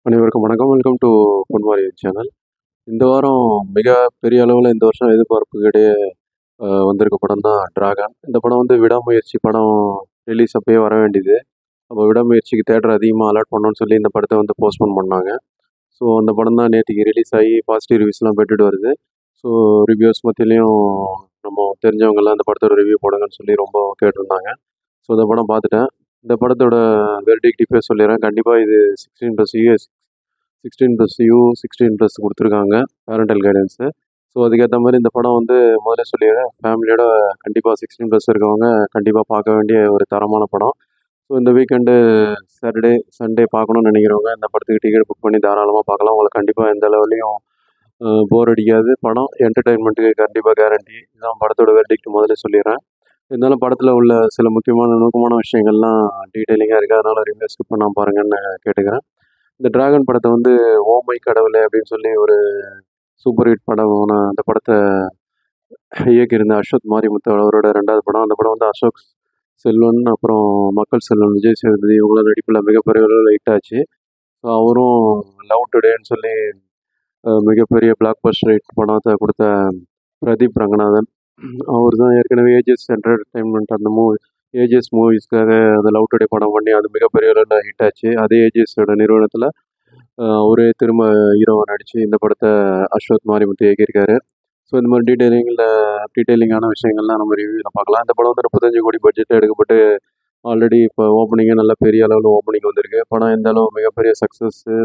அனைவருக்கும் வணக்கம். Welcome to Ponmari channel. இந்த வாரம் மிக பெரிய அளவில் இந்த வருஷம் எதிர்பார்ப்புக்கிடையே வந்திருக்க படம் தான் டிராகன். இந்த படம் வந்து விடாமுயற்சி படம் ரிலீஸ் அப்பயே வர வேண்டியது. அப்போ விடாமுயற்சிக்கு தேட்டர் அதிகமாக அலாட் பண்ணணும்னு சொல்லி இந்த படத்தை வந்து போஸ்ட்போன் பண்ணாங்க. ஸோ அந்த படம் தான் நேற்றுக்கு ரிலீஸ் ஆகி பாசிட்டிவ் ரிவ்யூஸ்லாம் பெற்றுட்டு வருது. ஸோ ரிவ்யூஸ் மத்தியிலையும் நம்ம தெரிஞ்சவங்கெல்லாம் இந்த படத்தோட ரிவ்யூ போடுங்கன்னு சொல்லி ரொம்ப கேட்டிருந்தாங்க. ஸோ இந்த படம் பார்த்துட்டேன். இந்த படத்தோட வெர்டிக்ட் இப்போ சொல்லிடுறேன். கண்டிப்பாக இது 16+US 16+U 16+ கொடுத்துருக்காங்க பேரண்டல் கைடன்ஸு. ஸோ அதுக்கேற்ற மாதிரி இந்த படம் வந்து முதல்ல சொல்லிடுறேன், ஃபேமிலியோட கண்டிப்பாக 16+ இருக்கவங்க கண்டிப்பாக பார்க்க வேண்டிய ஒரு தரமான படம். ஸோ இந்த வீக்கெண்டு சாட்டர்டே சண்டே பார்க்கணுன்னு நினைக்கிறவங்க இந்த படத்துக்கு டிக்கெட் புக் பண்ணி தாராளமாக பார்க்கலாம். உங்களுக்கு கண்டிப்பாக எந்த லெவல்லையும் போர் அடிக்காது. படம் என்டர்டெயின்மெண்ட்டுக்கு கண்டிப்பாக கேரண்டி. இதுதான் படத்தோட வெர்டிக்ட் முதல்ல சொல்லிடுறேன். இருந்தாலும் படத்தில் உள்ள சில முக்கியமான நுணுக்கமான விஷயங்கள்லாம் டீட்டெயிலிங்காக இருக்குது. அதனால் ரிவ்யூ ஸ்கிப் பண்ணாமல் பாருங்கன்னு கேட்டுக்கிறேன். இந்த டிராகன் படத்தை வந்து ஓ மை கடவுளே அப்படின்னு சொல்லி ஒரு சூப்பர் ஹிட் படமான அந்த படத்தை இயக்கியிருந்த அஸ்வத் மாரிமுத்து அவரோட 2வது படம். அந்த படம் வந்து அசோக் செல்வன், அப்புறம் மக்கள் செல்வன், விஜய் சேதுபதி இவங்களோட நடிப்பில் மிகப்பெரிய அளவில் ஹிட் ஆச்சு. ஸோ அவரும் லவ் டுடேன்னு சொல்லி மிகப்பெரிய பிளாக் பஸ்டர் ஹிட் படத்தை கொடுத்த பிரதீப் ரங்கநாதன். அவர் தான் ஏற்கனவே ஏஜிஎஸ் என்டர்டைன்மெண்ட் அந்த ஏஜிஎஸ் மூவிஸ்க்காக அந்த லவ் டுடே படம் பண்ணி அது மிகப்பெரிய அளவில் ஹிட் ஆச்சு. அதே ஏஜிஎஸோட நிறுவனத்தில் அவரே திரும்ப ஹீரோவாக நடித்து இந்த படத்தை அஸ்வத் மாரிமுத்து இயக்கியிருக்காரு. ஸோ இந்த மாதிரி டீட்டெயிலிங்கான விஷயங்கள்லாம் நம்ம ரிவ்யூவில் பார்க்கலாம். இந்த படம் வந்து 35 கோடி பட்ஜெட்டில் எடுக்கப்பட்டு ஆல்ரெடி இப்போ ஓப்பனிங்கே நல்ல பெரிய அளவில் ஓப்பனிங் வந்திருக்கு. படம் எந்த அளவு மிகப்பெரிய சக்ஸஸ்ஸு,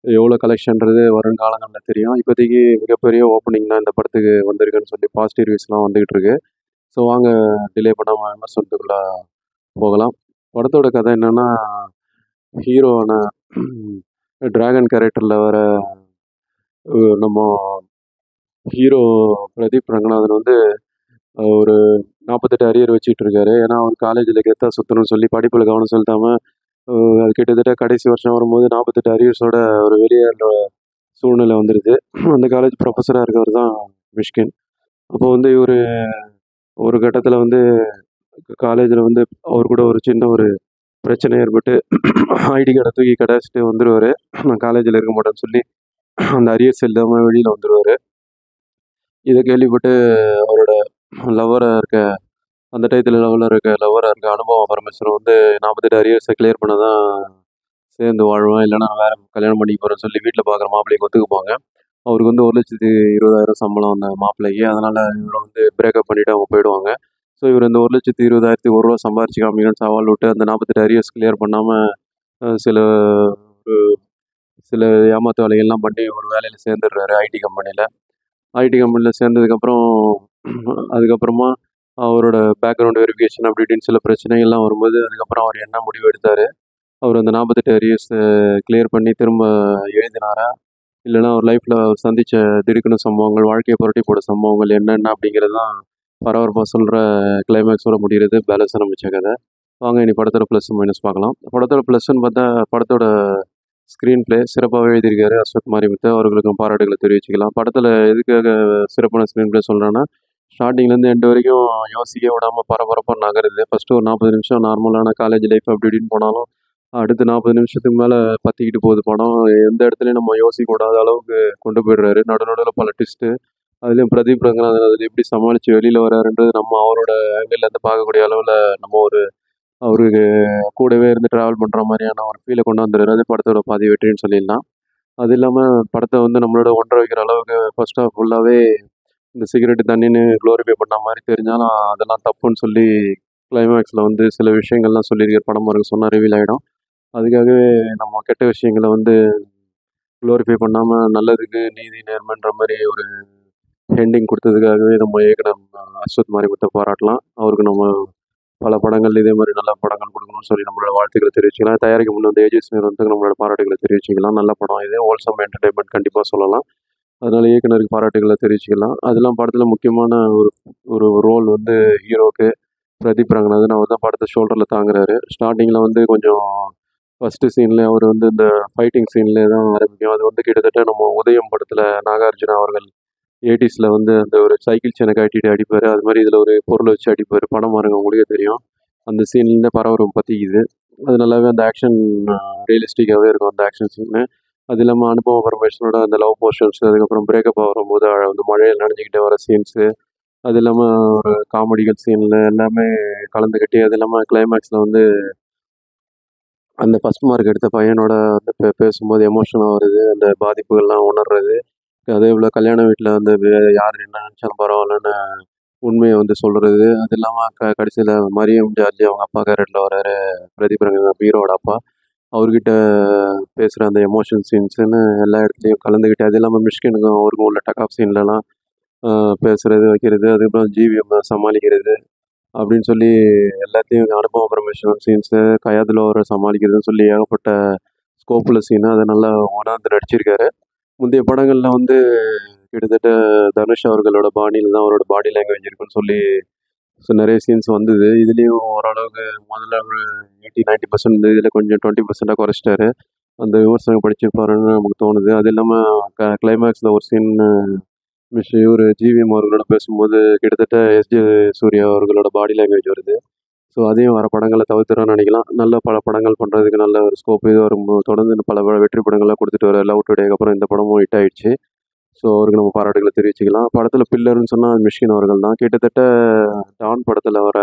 எவ்வளோ கலெக்ஷன்றது வரும் காலங்களில் தெரியும். இப்போதைக்கு மிகப்பெரிய ஓப்பனிங் தான் இந்த படத்துக்கு வந்திருக்குன்னு சொல்லி பாசிட்டிவ் ரிவ்யூஸ்லாம் வந்துக்கிட்டு இருக்கு. ஸோ வாங்க டிலே பண்ணாமல் விமர்சனத்துக்குள்ளே போகலாம். படத்தோட கதை என்னென்னா, ஹீரோவான டிராகன் கேரக்டரில் வர நம்ம ஹீரோ பிரதீப் ரங்கநாதன் வந்து ஒரு 48 அரியர் வச்சுட்டு இருக்காரு. ஏன்னா அவர் காலேஜில் கெத்தாக சுற்றணும்னு சொல்லி படிப்பில் கவனம் செலுத்தாமல் அது கிட்டத்தட்ட கடைசி வருஷம் வரும்போது 48 அரியர்ஸோட ஒரு வெளியேற சூழ்நிலை வந்துடுது. அந்த காலேஜ் ப்ரொஃபஸராக இருக்கவர் தான் மிஷ்கின். அப்போ வந்து இவர் ஒரு கட்டத்தில் வந்து காலேஜில் வந்து அவர் கூட ஒரு சின்ன ஒரு பிரச்சனை ஏற்பட்டு ஐடி கார்டை தூக்கி கடாச்சிட்டு வந்துடுவார். நான் காலேஜில் இருக்க மாட்டேன்னு சொல்லி அந்த அரியர்ஸ் இல்லாமல் வெளியில் வந்துடுவார். இதை கேள்விப்பட்டு அவரோட லவ்வராக இருக்க அந்த டயத்தில் லவ்வராக இருக்க அனுபவம் பரமேஸ்வரன் வந்து 48 அரியர்ஸை கிளியர் பண்ண தான் சேர்ந்து வாழ்வேன், இல்லைனா நான் வேறு கல்யாணம் பண்ணிக்க போகிறேன்னு சொல்லி வீட்டில் பார்க்குற மாப்பிள்ளைக்கு ஒத்துக்குப்பாங்க. அவருக்கு வந்து 1,20,000 சம்பளம் அந்த மாப்பிள்ளைக்கு. அதனால் இவரை வந்து பிரேக்கப் பண்ணிவிட்டு அவங்க போயிடுவாங்க. ஸோ இவர் இந்த 1,20,000க்கு ₹1 சம்பாரிச்சு காமிக்கணும்னு சவால் விட்டு அந்த 48 அரியர்ஸ் கிளியர் பண்ணாமல் சில ஒரு சில ஏமாத்து வேலைகள்லாம் பண்ணி ஒரு வேலையில் சேர்ந்துடுறாரு ஐடி கம்பெனியில். ஐடி கம்பெனியில் சேர்ந்ததுக்கப்புறம் அதுக்கப்புறமா அவரோட பேக்ரவுண்ட் வெரிஃபிகேஷன் அப்படி இப்படின்னு சில பிரச்சனைகள்லாம் வரும்போது அதுக்கப்புறம் அவர் என்ன முடிவு எடுத்தார், அவர் அந்த 48 அரியர்ஸை கிளியர் பண்ணி திரும்ப எழுதினாரா, இல்லைனா அவர் லைஃப்பில் அவர் சந்தித்த திடுக்கின சம்பவங்கள், வாழ்க்கையை புரட்டி போட சம்பவங்கள் என்னென்ன அப்படிங்கிறது தான் பரபரப்பாக சொல்கிற கிளைமேக்ஸோட முடிகிறது பேலன்ஸ் ஆரம்பித்த கதை. வாங்க இனி படத்தோட ப்ளஸ் மைனஸ் பார்க்கலாம். படத்தோட ப்ளஸ்ன்னு பார்த்தா படத்தோட ஸ்க்ரீன் ப்ளே சிறப்பாகவே எழுதியிருக்காரு அஸ்வத் மாரிமுத்து. அவர்களுக்கும் பாராட்டுகளை தெரிவிச்சுக்கலாம். படத்தில் எதுக்காக சிறப்பான ஸ்க்ரீன் ப்ளே சொல்கிறேன்னா, ஸ்டார்டிங்லேருந்து எண்டு வரைக்கும் யோசிக்க விடாமல் பரபரப்பாக நகருது. ஃபஸ்ட்டு ஒரு 40 நிமிஷம் நார்மலான காலேஜ் லைஃப் அப்படி இப்படின்னு போனாலும் அடுத்து 40 நிமிஷத்துக்கு மேலே பற்றிக்கிட்டு போகுது படம். எந்த இடத்துலையும் நம்ம யோசிக்க விடாத அளவுக்கு கொண்டு போயிடுறாரு. நடுவில் பல ட்விஸ்ட்டு, அதுலேயும் பிரதீப் ரங்கநாதன் அதில் எப்படி சமாளித்து வெளியில் வராருன்றது நம்ம அவரோட ஆங்கிள்லேருந்து பார்க்கக்கூடிய அளவில் நம்ம ஒரு அவருக்கு கூடவே இருந்து ட்ராவல் பண்ணுற மாதிரியான ஒரு ஃபீலை கொண்டு வந்துடுறாரு. அது படத்தோட பாதி வெற்றின்னு சொல்லிடலாம். அது இல்லாமல் படத்தை வந்து நம்மளோட ஒன்றரை வைக்கிற அளவுக்கு ஃபர்ஸ்ட் ஹாஃப் ஃபுல்லாகவே இந்த சிகரெட்டு தண்ணின்னு க்ளோரிஃபை பண்ண மாதிரி தெரிஞ்சாலும் அதெல்லாம் தப்புன்னு சொல்லி கிளைமேக்ஸில் வந்து சில விஷயங்கள்லாம் சொல்லியிருக்கிற படம் வரைக்கும் சொன்னால் ரிவீல் ஆகிடும். அதுக்காகவே நம்ம கெட்ட விஷயங்களை வந்து க்ளோரிஃபை பண்ணாமல் நல்லதுக்கு நீதி நேர்மைன்ற மாதிரி ஒரு எண்டிங் கொடுத்ததுக்காகவே நம்ம இயக்குனர் அஸ்வத் மாரிமுத்தை பாராட்டலாம். அவருக்கு நம்ம பல படங்கள் இதே மாதிரி நல்ல படங்கள் கொடுக்கணும்னு சொல்லி நம்மளோட வாழ்த்துக்களை தெரிவிச்சுக்கலாம். தயாரிக்க முன் வந்து ஏஜிஎஸ் நிறுவனத்துக்கு நம்மளோட பாராட்டுகளை தெரிவிச்சுக்கலாம். நல்ல படம் இது, ஹோல்சம் என்டர்டைன்மெண்ட் கண்டிப்பாக சொல்லலாம். அதனால் இயக்குனருக்கு பாராட்டுகளை தெரிவிச்சுக்கலாம். அதெல்லாம் படத்தில் முக்கியமான ஒரு ஒரு ரோல் வந்து ஹீரோவுக்கு பிரதீப் ரங்கநாதன். அவர் தான் படத்தை ஷோல்டரில் தாங்குறாரு. ஸ்டார்டிங்கில் வந்து கொஞ்சம் ஃபஸ்ட்டு சீன்லேயே அவர் வந்து இந்த ஃபைட்டிங் சீன்லேயே தான் ஆரம்பிக்கும். அது வந்து கிட்டத்தட்ட நம்ம உதயம் படத்தில் நாகார்ஜுனா அவர்கள் 80ஸ்ல வந்து அந்த ஒரு சைக்கிள் செயினை கழட்டிட்டு அடிப்பார். அது மாதிரி இதில் ஒரு பொருளை வச்சு அடிப்பார். படம் பாருங்க உங்களுக்கே தெரியும். அந்த சீன்லேருந்தே பரபரப்பு பற்றிக்குது. அது நல்லாவே அந்த ஆக்ஷன் ரியலிஸ்டிக்காகவே இருக்கும் அந்த ஆக்ஷன் சீனு. அது இல்லாமல் அனுபவ பரமேஸ்வரனோட அந்த லவ் போர்ஷன்ஸ், அதுக்கப்புறம் பிரேக்கப் ஆகும்போது வந்து மழையில் நனைஞ்சிக்கிட்டே வர சீன்ஸு, அது இல்லாமல் ஒரு காமெடிகள் சீனில் எல்லாமே கலந்துக்கிட்டு, அது இல்லாமல் கிளைமேக்ஸில் வந்து அந்த ஃபர்ஸ்ட் மார்க் எடுத்த பையனோட வந்து பேசும்போது எமோஷனாக வருது, அந்த பாதிப்புகள்லாம் உணர்றது. அதே போல் கல்யாண வீட்டில் வந்து யார் என்ன நினச்சாலும் பரவாயில்லன்னு உண்மையை வந்து சொல்கிறது. அது இல்லாமல் கடைசியில் மரியம் ஜார்ஜ் அவங்க அப்பா கேரக்டரில் வராரு, பிரதீப் ரங்கநாத் ஹீரோட அப்பா. அவர்கிட்ட பேசுகிற அந்த எமோஷன் சீன்ஸுன்னு எல்லா இடத்துலையும் கலந்துக்கிட்டு, அது இல்லாமல் மிஷ்கினுக்கும் அவருக்கும் உள்ள டக் ஆஃப் சீன்லலாம் பேசுகிறது வைக்கிறது, அதுக்கப்புறம் ஜிவிஎம் சமாளிக்கிறது அப்படின்னு சொல்லி எல்லாத்தையும் அனுபவ பரமேஸ்வரன் சீன்ஸு, கயாதுல வர சமாளிக்கிறதுன்னு சொல்லி ஏகப்பட்ட ஸ்கோப்பில் சீனு அதை நல்லா உணர்ந்து நடிச்சிருக்காரு. முந்தைய படங்களில் வந்து கிட்டத்தட்ட தனுஷ் அவர்களோட பாணியில் தான் அவரோட பாடி லாங்குவேஜ் இருக்குன்னு சொல்லி நிறைய சீன்ஸ் வந்தது. இதுலேயும் ஓரளவுக்கு முதல்ல ஒரு 80-90% இருந்தது. இதில் கொஞ்சம் 20% குறைச்சிட்டாரு. அந்த விமர்சனம் படிச்சிருப்பாருன்னு நமக்கு தோணுது. அது இல்லாமல் கிளைமேக்ஸில் ஒரு சீன் இவர் ஜிவிஎம் அவர்களோட பேசும்போது கிட்டத்தட்ட எஸ்ஜே சூர்யா அவர்களோட பாடி லாங்குவேஜ் வருது. ஸோ அதையும் வர படங்களை தவிர்த்துறோம்னு நினைக்கலாம். நல்ல பல படங்கள் பண்ணுறதுக்கு நல்ல ஒரு ஸ்கோப் இது வரும். தொடர்ந்து பல வெற்றி படங்கள்லாம் கொடுத்துட்டு வர லவ் டுடேக்கு அப்புறம் இந்த படமும் ஹிட் ஆயிடுச்சு. ஸோ அவருக்கு நம்ம பாராட்டுகளை தெரிவிச்சுக்கலாம். படத்தில் பில்லர்னு சொன்னால் மிஷ்கின் அவர்கள் தான். கிட்டத்தட்ட டான் படத்தில் வர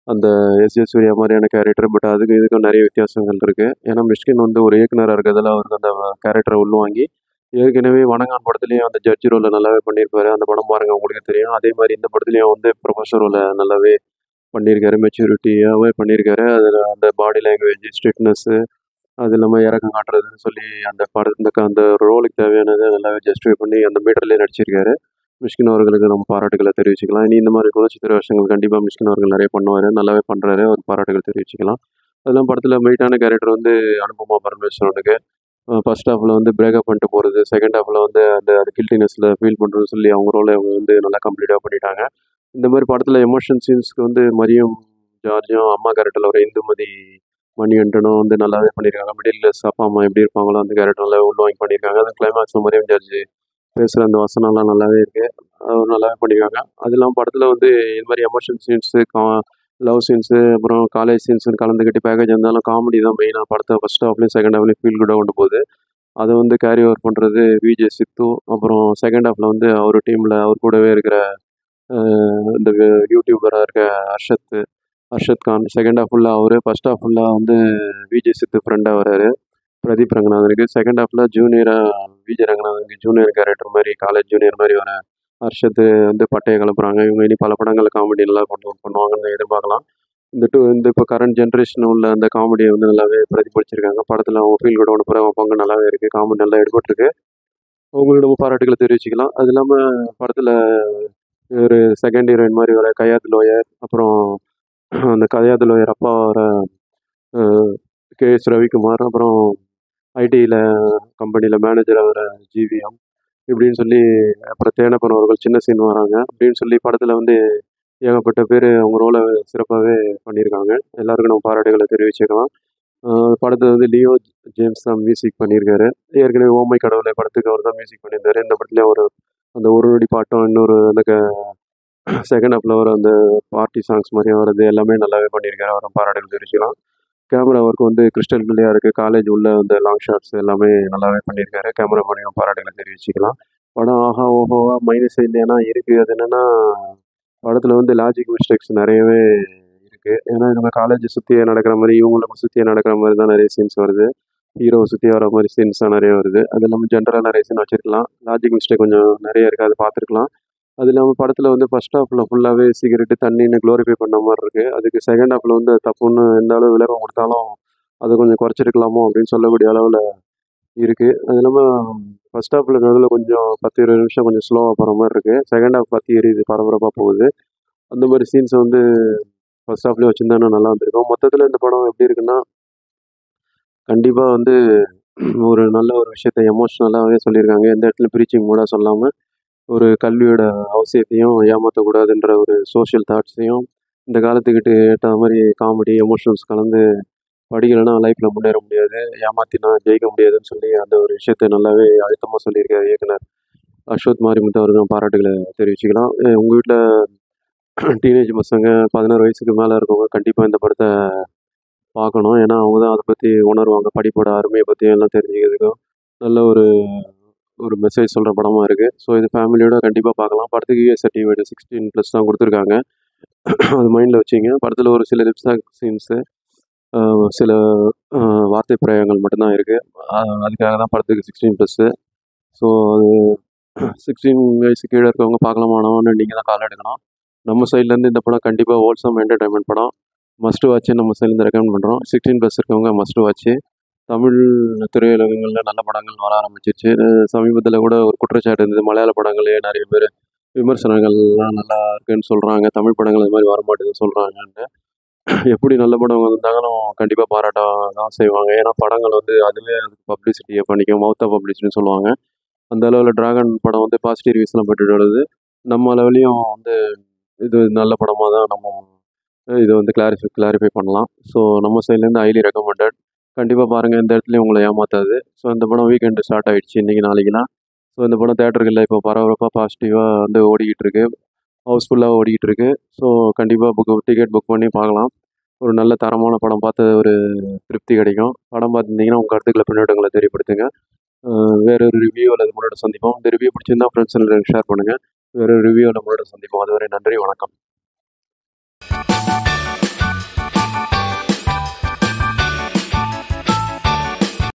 அந்த எஸ்ஜே சூர்யா மாதிரியான கேரக்டர். பட் அதுக்கு இதுக்கும் நிறைய வித்தியாசங்கள் இருக்குது. ஏன்னா மிஷ்கின் வந்து ஒரு இயக்குனராக இருக்கிறதால அவருக்கு அந்த கேரக்டரை உள்வாங்கி ஏற்கனவே வணங்கான் படத்துலேயும் அந்த ஜட்ஜ் ரோலை நல்லாவே பண்ணியிருப்பாரு. அந்த படம் பாருங்கள் உங்களுக்கு தெரியும். அதே மாதிரி இந்த படத்துலேயும் வந்து ப்ரொஃபஸர் ரோலை நல்லாவே பண்ணியிருக்காரு. மெச்சூரிட்டியாகவே பண்ணியிருக்காரு. அதில் அந்த பாடி லாங்குவேஜ், ஸ்ட்ரிக்ட்னஸ்ஸு, அது இல்லாமல் இறக்கம் காட்டுறதுன்னு சொல்லி அந்த படத்துக்கு அந்த ரோலுக்கு தேவையானதை நல்லாவே ஜஸ்டிஃபை பண்ணி அந்த மீட்டர்லேயே நடிச்சிருக்காரு. மிஷ்கின் அவர்களுக்கு நம்ம பாராட்டுகளை தெரிவிச்சுக்கலாம். இனி இந்த மாதிரி குணச்சித்திர வேஷங்கள் கண்டிப்பாக மிஷ்கின் அவர்கள் நிறைய பண்ணுவார். நல்லாவே பண்ணுறாரு. அவருக்கு பாராட்டுகள் தெரிவிச்சுக்கலாம். அதெல்லாம் படத்தில் மெயிட்டான கேரக்டர் வந்து அனுபமா பரமேஸ்வரனுக்கு. ஃபர்ஸ்ட் ஹாஃபில் வந்து பிரேக்கப் பண்ணிட்டு போகிறது, செகண்ட் ஹாஃபில் வந்து அந்த அது கில்ட்டினஸில் ஃபீல் பண்ணுறதுன்னு சொல்லி அவங்க ரோலை அவங்க வந்து நல்லா கம்ப்ளீட்டாக பண்ணிட்டாங்க. இந்த மாதிரி படத்தில் எமோஷன் சீன்ஸ்க்கு வந்து மரியம் ஜார்ஜும், அம்மா கேரக்டரில் ஒரு இந்துமதி மணிகண்டனும் வந்து நல்லாவே பண்ணியிருக்காங்க. மிடில் கிளாஸ் அப்பா அம்மா எப்படி இருப்பாங்களோ அந்த கேரக்டர் நல்லா உள்வாங்கி பண்ணியிருக்காங்க. அது கிளைமேக்ஸில் மரியம் ஜார்ஜ் பேசுகிற அந்த வசனம்லாம் நல்லாவே இருக்குது. நல்லாவே பண்ணியிருக்காங்க. அது இல்லாமல் படத்தில் வந்து இது மாதிரி எமோஷன் சீன்ஸு, லவ் சீன்ஸு, அப்புறம் காலேஜ் சீன்ஸுன்னு கலந்துக்கிட்டு பேக்கேஜ் இருந்தாலும் காமெடி தான் மெயினாக படத்தை ஃபஸ்ட் ஹாஃப்லேயும் செகண்ட் ஹாஃப்லேயும் ஃபீல் குட்டாக கொண்டு போகுது. அதை வந்து கேரி ஓவர் பண்ணுறது விஜே சித்து. அப்புறம் செகண்ட் ஹாஃபில் வந்து அவர் டீமில் அவர் கூடவே இருக்கிற இந்த யூடியூபராக இருக்க அர்ஷத் கான். செகண்ட் ஹாஃப் ஃபுல்லாக அவர், ஃபர்ஸ்ட் ஹாஃப் ஃபுல்லாக வந்து விஜய் சித்து ஃப்ரெண்டாக வராரு பிரதீப் ரங்கநாதனுக்கு. செகண்ட் ஹாஃபில் ஜூனியராக விஜய் ரங்கநாதனுக்கு ஜூனியர் கேரக்டர் மாதிரி, காலேஜ் ஜூனியர் மாதிரி வர அர்ஷத்து வந்து பட்டையை கிளப்புறாங்க. இவங்க இனி பல படங்கள் காமெடி நல்லா பண்ணுவாங்கன்னு எதிர்பார்க்கலாம். இந்த இப்போ கரண்ட் ஜென்ரேஷன் உள்ள அந்த காமெடியை வந்து நல்லாவே பிரதிபலிச்சிருக்காங்க. படத்தில் அவங்க ஃபீல் கூட ஒன்று அவங்க பங்கு நல்லாவே இருக்குது. காமெடி நல்லா எடுபட்டிருக்கு. அவங்களோட பாராட்டுகளை தெரிவிச்சுக்கலாம். அது இல்லாமல் படத்தில் ஒரு செகண்ட் ஹீரோயின் மாதிரி வர கயாத் லோயர், அப்புறம் அந்த கயாத் லோயர் அப்பா வர கேஎஸ் ரவிக்குமார், அப்புறம் ஐடியில் கம்பெனியில் மேனேஜராக வர ஜிவிஎம் இப்படின்னு சொல்லி, அப்புறம் தேனப்பன் அவர்கள் சின்ன சீன் வராங்க அப்படின்னு சொல்லி படத்தில் வந்து ஏகப்பட்ட பேர் அவங்க ரோலை சிறப்பாகவே பண்ணியிருக்காங்க. எல்லாருக்கும் நம்ம பாராட்டுகளை தெரிவிச்சுக்கலாம். படத்தில் வந்து லியோ ஜேம்ஸ் தான் மியூசிக் பண்ணியிருக்காரு. ஏற்கனவே ஓமை கடவுளை படத்துக்கு அவர் தான் மியூசிக் பண்ணியிருந்தாரு. இந்த படத்துலேயும் அவர் அந்த ஒரு நொடி பாட்டம், இன்னொரு அந்த செகண்ட் ஹாஃபில் வர அந்த பார்ட்டி சாங்ஸ் மாதிரி வர்றது எல்லாமே நல்லாவே பண்ணியிருக்காரு. அவரும் பாராட்டுகள் தெரிவிச்சுக்கலாம். கேமரா ஒர்க் வந்து கிறிஸ்டல் கிளியாக இருக்குது. காலேஜ் உள்ள அந்த லாங் ஷாட்ஸ் எல்லாமே நல்லாவே பண்ணியிருக்காரு. கேமராமேனையும் பாராட்டுகளை தெரிவிச்சுக்கலாம். படம் ஆஹா ஓஹோவா மைனஸ் இல்லைன்னா இருக்குது. அது என்னென்னா படத்தில் வந்து லாஜிக் மிஸ்டேக்ஸ் நிறையவே இருக்குது. ஏன்னா நம்ம காலேஜை சுற்றியே நடக்கிற மாதிரி, இவங்களை சுற்றியே நடக்கிற மாதிரி தான் நிறைய சீன்ஸ் வருது. ஹீரோவை சுற்றி வர மாதிரி சீன்ஸ் தான் நிறைய வருது. அது இல்லாமல் ஜென்ரலாக நிறைய சீன் வச்சுருக்கலாம். லாஜிக் மிஸ்டேக் கொஞ்சம் நிறைய இருக்குது. அதை பார்த்துருக்கலாம். அது இல்லாமல் படத்தில் வந்து ஃபர்ஸ்ட் ஹாஃபில் ஃபுல்லாகவே சிகரெட்டு தண்ணின்னு க்ளோரிஃபை பண்ண மாதிரி இருக்குது. அதுக்கு செகண்ட் ஹாஃபில் வந்து தப்புன்னு எந்த அளவு விளக்கம் கொடுத்தாலும் அதை கொஞ்சம் குறைச்சிருக்கலாமோ அப்படின்னு சொல்லக்கூடிய அளவில் இருக்குது. அது இல்லாமல் ஃபர்ஸ்ட் ஹாஃபில் நடுவில் கொஞ்சம் 10-20 நிமிஷம் கொஞ்சம் ஸ்லோவாக போகிற மாதிரி இருக்குது. செகண்ட் ஹாஃப் பற்றி எரியுது, பரபரப்பாக போகுது. அந்த மாதிரி சீன்ஸை வந்து ஃபர்ஸ்ட் ஹாஃப்லேயே வச்சுருந்தா நல்லா வந்திருக்கும். மொத்தத்தில் இந்த படம் எப்படி இருக்குன்னா, கண்டிப்பாக வந்து ஒரு நல்ல ஒரு விஷயத்தை எமோஷ்னலாகவே சொல்லியிருக்காங்க. எந்த இடத்துலையும் ப்ரீச்சிங் மூடாக சொல்லாமல் ஒரு கல்வியோட அவசியத்தையும் ஏமாற்றக்கூடாதுன்ற ஒரு சோஷியல் தாட்ஸையும், இந்த காலத்துக்கிட்ட ஏற்ற மாதிரி காமெடி எமோஷன்ஸ் கலந்து படிக்கலைன்னா லைஃப்பில் முன்னேற முடியாது, ஏமாற்றினா ஜெயிக்க முடியாதுன்னு சொல்லி அந்த ஒரு விஷயத்தை நல்லாவே அழுத்தமாக சொல்லியிருக்காரு இயக்குனர் அஸ்வத் மாரிமுத்து அவர்கள். பாராட்டுகளை தெரிவிச்சுக்கலாம். உங்கள் வீட்டில் டீனேஜ் பசங்க 16 வயசுக்கு மேலே இருக்கவங்க கண்டிப்பாக இந்த படத்தை பார்க்கணும். ஏன்னா அவங்க தான் அதை பற்றி உணருவாங்க. படிப்போட அருமையை பற்றி எல்லாம் தெரிஞ்சுக்கிறதுக்கும் நல்ல ஒரு ஒரு மெசேஜ் சொல்கிற படமாக இருக்குது. ஸோ இது ஃபேமிலியோட கண்டிப்பாக பார்க்கலாம். படத்துக்கு யூஎஸ் சர்டிஃபிகேட் 16+ தான் கொடுத்துருக்காங்க. அது மைண்டில் வச்சுங்க. படத்தில் ஒரு சில லிப்ஸாக் சீன்ஸு, சில வார்த்தை பிரயோகங்கள் மட்டும்தான் இருக்குது. அதுக்காக தான் படத்துக்கு 16+. ஸோ அது 16 வயசு கீழே இருக்கவங்க பார்க்கலாமானவன்னு நீங்கள் தான் கால் எடுக்கணும். நம்ம சைட்லேருந்து இந்த படம் கண்டிப்பாக ஹோல்சம் என்டர்டைன்மெண்ட் படம். மஸ்ட் வாட்ச்சு நம்ம சைட்லேருந்து ரெக்கமெண்ட் பண்ணுறோம். 16+ இருக்கவங்க மஸ்ட் வாட்ச்சு. தமிழ் திரையுலகங்களில் நல்ல படங்கள் வர ஆரம்பிச்சிருச்சு. சமீபத்தில் கூட ஒரு குற்றச்சாட்டு இருந்தது, மலையாள படங்களே நிறைய பேர் விமர்சனங்கள்லாம் நல்லா இருக்குன்னு சொல்கிறாங்க, தமிழ் படங்கள் இது மாதிரி வரமாட்டேங்குதுன்னு சொல்கிறாங்கன்ட்டு. எப்படி நல்ல படம் வந்தாலும் கண்டிப்பாக பாராட்ட தான் செய்வாங்க. ஏன்னா படங்கள் வந்து அதுவே அதுக்கு பப்ளிசிட்டியை பண்ணிக்கும், மவுத் ஆஃப் பப்ளிசிட்டின்னு சொல்லுவாங்க. அந்த அளவில் டிராகன் படம் வந்து பாசிட்டிவ் ரிவ்யூஸ்லாம் பெற்றுட்டு வருது. நம்ம லெவலையும் வந்து இது நல்ல படமாக தான் நம்ம இதை வந்து கிளாரிஃபை பண்ணலாம். ஸோ நம்ம சைட்லேருந்து ஹைலி ரெக்கமெண்டட். கண்டிப்பாக பாருங்கள், இந்த இடத்துலையும் உங்களை ஏமாற்றாது. ஸோ இந்த படம் வீக்கெண்டு ஸ்டார்ட் ஆகிடுச்சு இன்றைக்கி நாளைக்குலாம். ஸோ இந்த படம் தேட்டருக்குள்ள இப்போ பரபரப்பாக பாசிட்டிவாக வந்து ஓடிக்கிட்டு இருக்கு, ஹவுஸ்ஃபுல்லாக ஓடிக்கிட்டு இருக்கு. ஸோ கண்டிப்பாக டிக்கெட் புக் பண்ணி பார்க்கலாம். ஒரு நல்ல தரமான படம் பார்த்து ஒரு திருப்தி கிடைக்கும். படம் பார்த்துருந்தீங்கன்னா உங்கள் கருத்துக்களை பின்னோட்டங்களை தெரியப்படுத்துங்க. வேற ஒரு ரிவ்யூ அல்லது உங்களோட சந்திப்போம். இந்த ரிவ்யூ பிடிச்சிருந்தா ஃப்ரெண்ட்ஸ் எனக்கு ஷேர் பண்ணுங்கள். வேற ஒரு ரிவ்யூவில் உங்களோட சந்திப்போம். அதுவரை நன்றி, வணக்கம்.